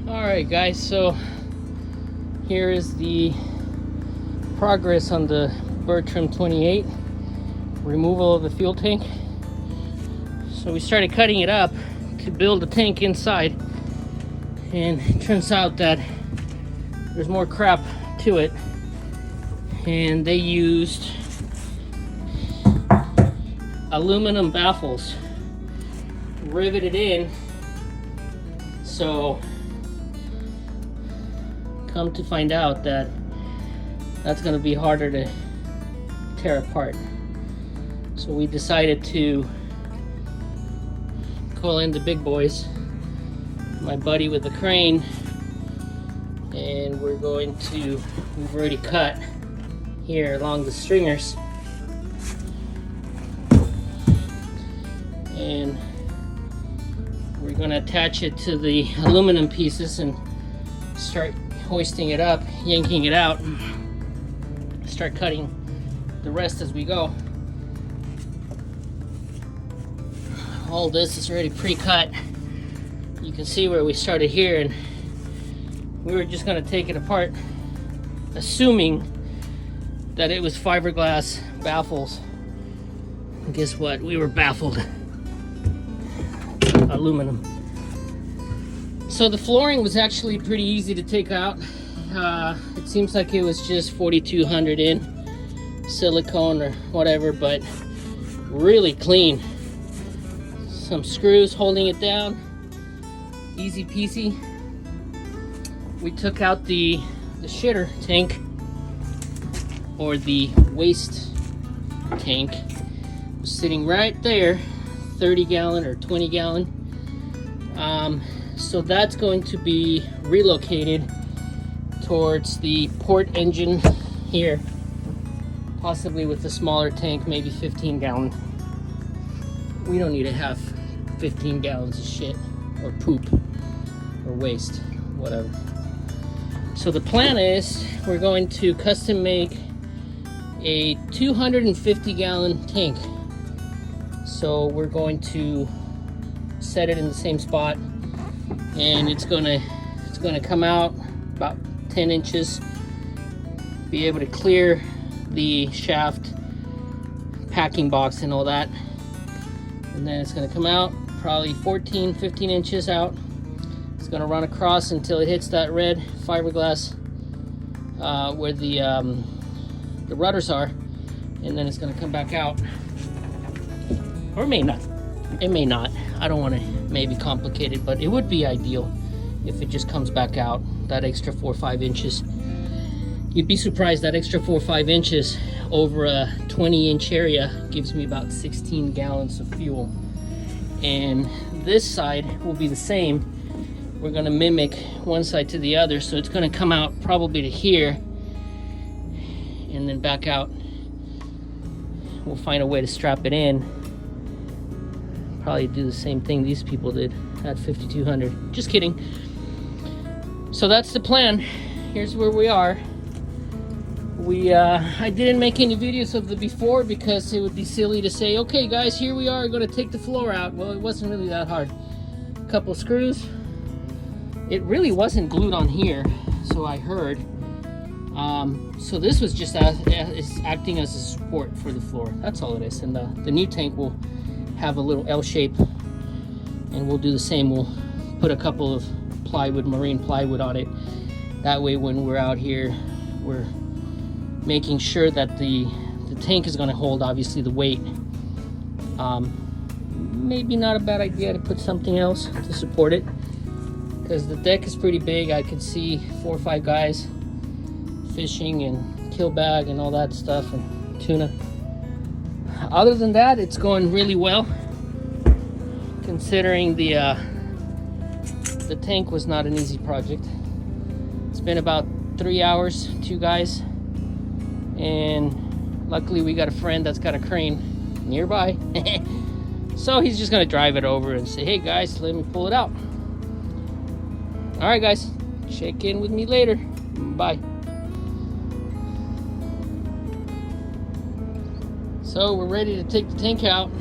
Alright guys, so here is the progress on the Bertram 28 removal of the fuel tank. So we started cutting it up to build a tank inside, and it turns out that there's more crap to it, and they used aluminum baffles riveted in. So come to find out that that's going to be harder to tear apart. So we decided to call in the big boys, my buddy with the crane, and we've already cut here along the stringers, and we're going to attach it to the aluminum pieces and start hoisting it up, yanking it out, start cutting the rest as we go. All this is already pre-cut. You can see where we started here, and we were just going to take it apart assuming that it was fiberglass baffles. And guess what? We were baffled. Aluminum. So the flooring was actually pretty easy to take out. It seems like it was just 4200 in silicone or whatever, but really clean. Some screws holding it down, easy peasy. We took out the shitter tank, or the waste tank. It was sitting right there, 30 gallon or 20 gallon. So that's going to be relocated towards the port engine here, possibly with a smaller tank, maybe 15 gallon. We don't need to have 15 gallons of shit or poop or waste, whatever. So the plan is we're going to custom make a 250 gallon tank. So we're going to set it in the same spot, and it's gonna come out about 10 inches, be able to clear the shaft, packing box and all that, and then it's gonna come out probably 14-15 inches out. It's gonna run across until it hits that red fiberglass where the rudders are, and then it's gonna come back out. Or it may not. It may not. I don't want to maybe complicate it, but it would be ideal if it just comes back out, that extra 4 or 5 inches. You'd be surprised, that extra 4 or 5 inches over a 20-inch area gives me about 16 gallons of fuel. And this side will be the same. We're going to mimic one side to the other, so it's going to come out probably to here and then back out. We'll find a way to strap it in. Probably do the same thing these people did at 5200. Just kidding. So that's the plan. Here's where we are. I didn't make any videos of the before because it would be silly to say, okay guys, here we are going to take the floor out. Well, it wasn't really that hard. A couple of screws. It really wasn't glued on here, so I heard. So this was just acting as a support for the floor. That's all it is. And the new tank will have a little L shape, and we'll do the same. We'll put a couple of plywood, marine plywood on it. That way when we're out here, we're making sure that the tank is going to hold, obviously, the weight. Maybe not a bad idea to put something else to support it, because the deck is pretty big. I could see 4 or 5 guys fishing and kill bag and all that stuff, and tuna. Other than that, it's going really well, considering the tank was not an easy project. It's been about 3 hours, 2 guys, and luckily we got a friend that's got a crane nearby. So he's just gonna drive it over and say, hey guys, let me pull it out. All right guys, check in with me later. Bye. So we're ready to take the tank out,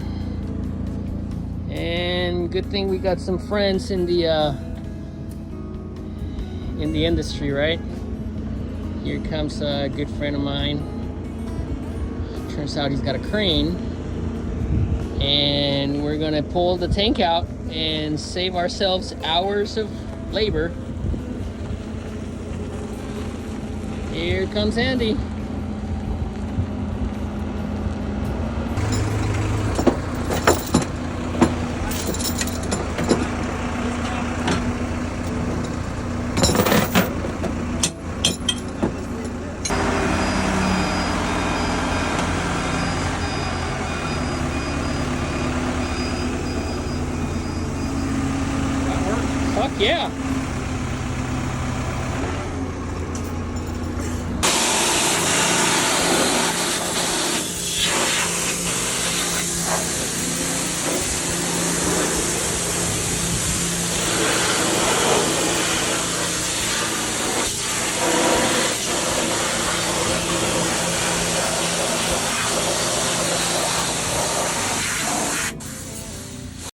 and good thing we got some friends in the in the industry, right? Here comes a good friend of mine. Turns out he's got a crane, and we're gonna pull the tank out and save ourselves hours of labor. Here comes Andy.